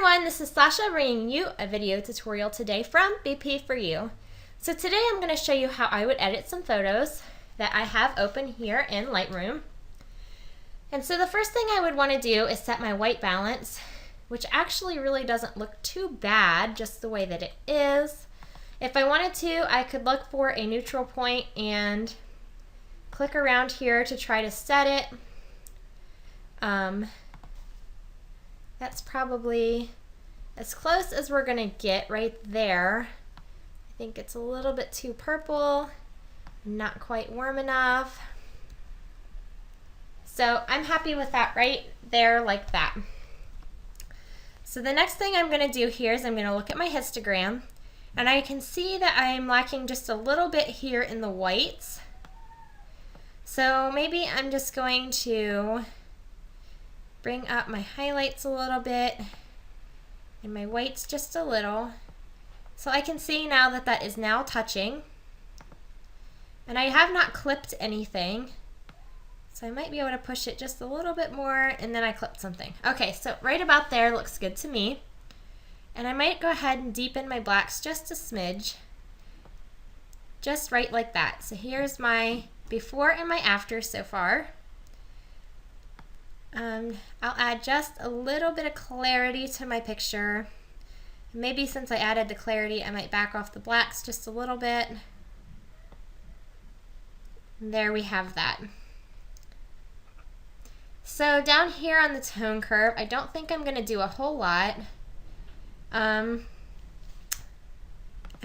everyone, this is Sasha bringing you a video tutorial today from BP4U. So today I'm going to show you how I would edit some photos that I have open here in Lightroom. And so the first thing I would want to do is set my white balance, which actually really doesn't look too bad just the way that it is. If I wanted to, I could look for a neutral point and click around here to try to set it. That's probably as close as we're gonna get right there. I think it's a little bit too purple, not quite warm enough. So I'm happy with that right there like that. So the next thing I'm gonna do here is I'm gonna look at my histogram, and I can see that I'm lacking just a little bit here in the whites. So maybe I'm just going to bring up my highlights a little bit and my whites just a little. So I can see now that that is now touching. And I have not clipped anything. So I might be able to push it just a little bit more, and then I clipped something. Okay, so right about there looks good to me. And I might go ahead and deepen my blacks just a smidge. Just right like that. So here's my before and my after so far. I'll add just a little bit of clarity to my picture. Maybe since I added the clarity, I might back off the blacks just a little bit. And there we have that. So down here on the tone curve, I don't think I'm going to do a whole lot. I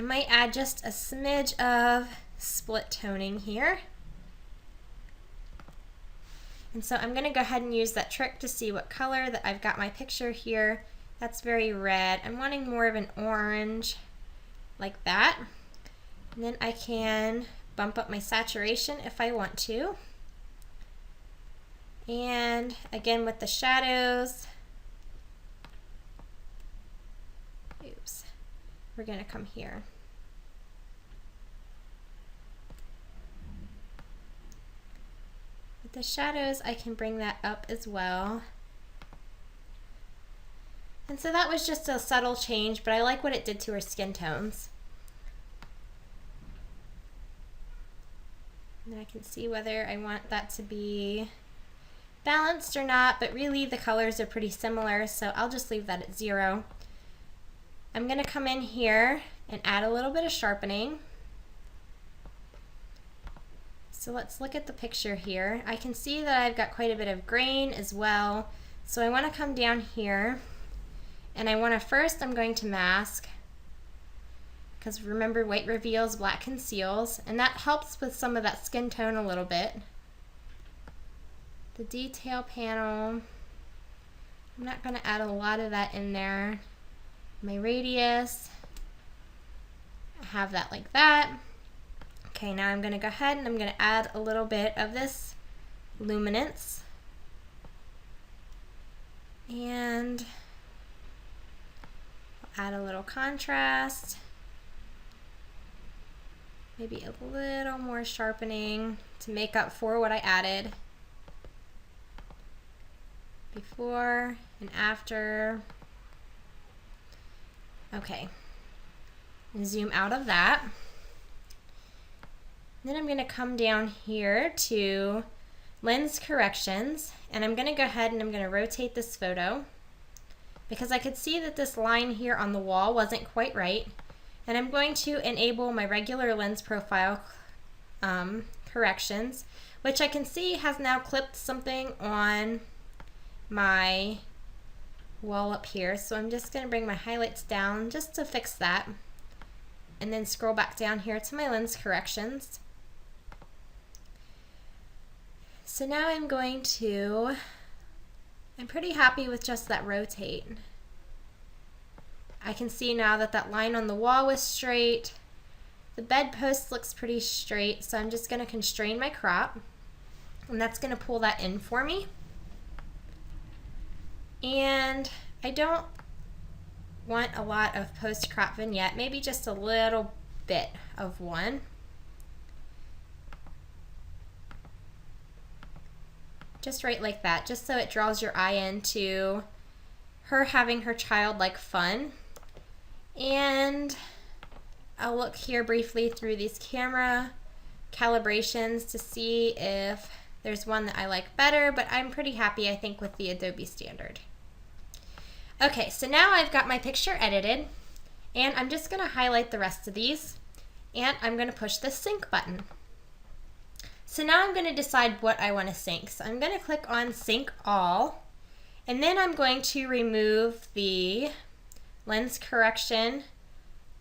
might add just a smidge of split toning here. And so I'm going to go ahead and use that trick to see what color that I've got my picture here. That's very red. I'm wanting more of an orange like that. And then I can bump up my saturation if I want to. And again with the shadows, oops, we're going to come here. With the shadows, I can bring that up as well. And so that was just a subtle change, but I like what it did to her skin tones. And then I can see whether I want that to be balanced or not, but really the colors are pretty similar, so I'll just leave that at 0. I'm going to come in here and add a little bit of sharpening. So let's look at the picture here. I can see that I've got quite a bit of grain as well. So I want to come down here, and I want to first, I'm going to mask, because remember, white reveals, black conceals, and that helps with some of that skin tone a little bit. The detail panel, I'm not going to add a lot of that in there. My radius, I have that like that. Okay, now I'm going to go ahead and I'm going to add a little bit of this luminance. And I'll add a little contrast. Maybe a little more sharpening to make up for what I added. Before and after. Okay. And zoom out of that. Then I'm going to come down here to lens corrections, and I'm going to go ahead and I'm going to rotate this photo because I could see that this line here on the wall wasn't quite right, and I'm going to enable my regular lens profile corrections, which I can see has now clipped something on my wall up here. So I'm just going to bring my highlights down just to fix that, and then scroll back down here to my lens corrections. So now I'm pretty happy with just that rotate. I can see now that that line on the wall was straight. The bedpost looks pretty straight, so I'm just going to constrain my crop, and that's going to pull that in for me. And I don't want a lot of post-crop vignette, maybe just a little bit of one. Just right like that, just so it draws your eye into her having her childlike fun. And I'll look here briefly through these camera calibrations to see if there's one that I like better, but I'm pretty happy, I think, with the Adobe standard. Okay, so now I've got my picture edited, and I'm just going to highlight the rest of these, and I'm going to push the sync button. So now I'm going to decide what I want to sync. So I'm going to click on Sync All, and then I'm going to remove the lens correction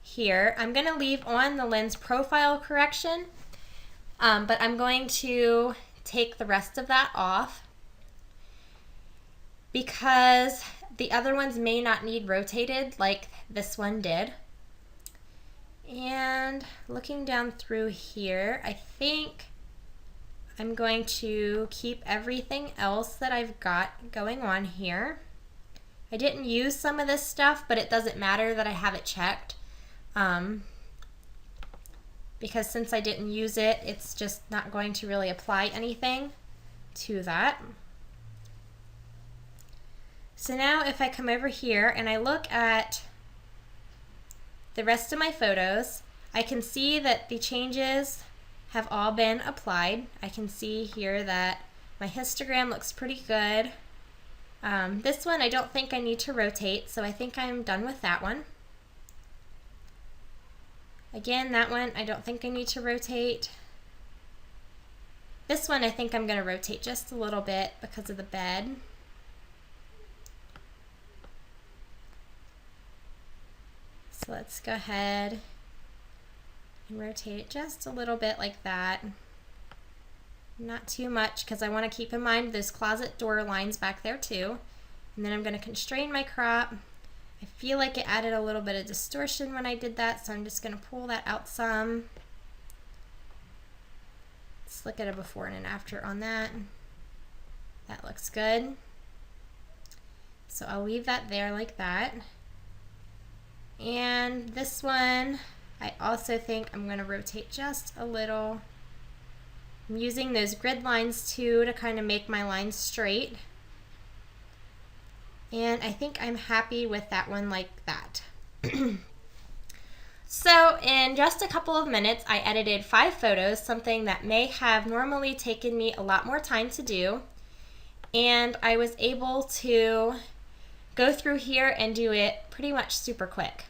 here. I'm going to leave on the lens profile correction, but I'm going to take the rest of that off because the other ones may not need rotated like this one did. And looking down through here, I think I'm going to keep everything else that I've got going on here. I didn't use some of this stuff, but it doesn't matter that I have it checked. Because since I didn't use it, it's just not going to really apply anything to that. So now if I come over here and I look at the rest of my photos, I can see that the changes have all been applied. I can see here that my histogram looks pretty good. This one I don't think I need to rotate, so I think I'm done with that one. Again, that one I don't think I need to rotate. This one I think I'm going to rotate just a little bit because of the bed. So let's go ahead and rotate it just a little bit like that. Not too much because I want to keep in mind those closet door lines back there too. And then I'm going to constrain my crop. I feel like it added a little bit of distortion when I did that, so I'm just going to pull that out some. Let's look at a before and an after on that. That looks good. So I'll leave that there like that. And this one, I also think I'm going to rotate just a little. I'm using those grid lines too to kind of make my lines straight. And I think I'm happy with that one like that. So in just a couple of minutes, I edited 5 photos, something that may have normally taken me a lot more time to do. And I was able to go through here and do it pretty much super quick.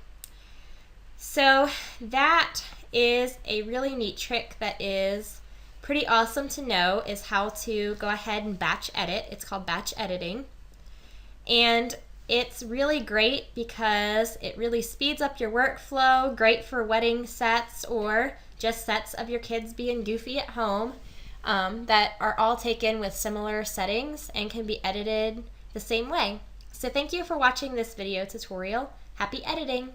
So that is a really neat trick that is pretty awesome to know, is how to go ahead and batch edit. It's called batch editing. And it's really great because it really speeds up your workflow, great for wedding sets or just sets of your kids being goofy at home that are all taken with similar settings and can be edited the same way. So thank you for watching this video tutorial. Happy editing!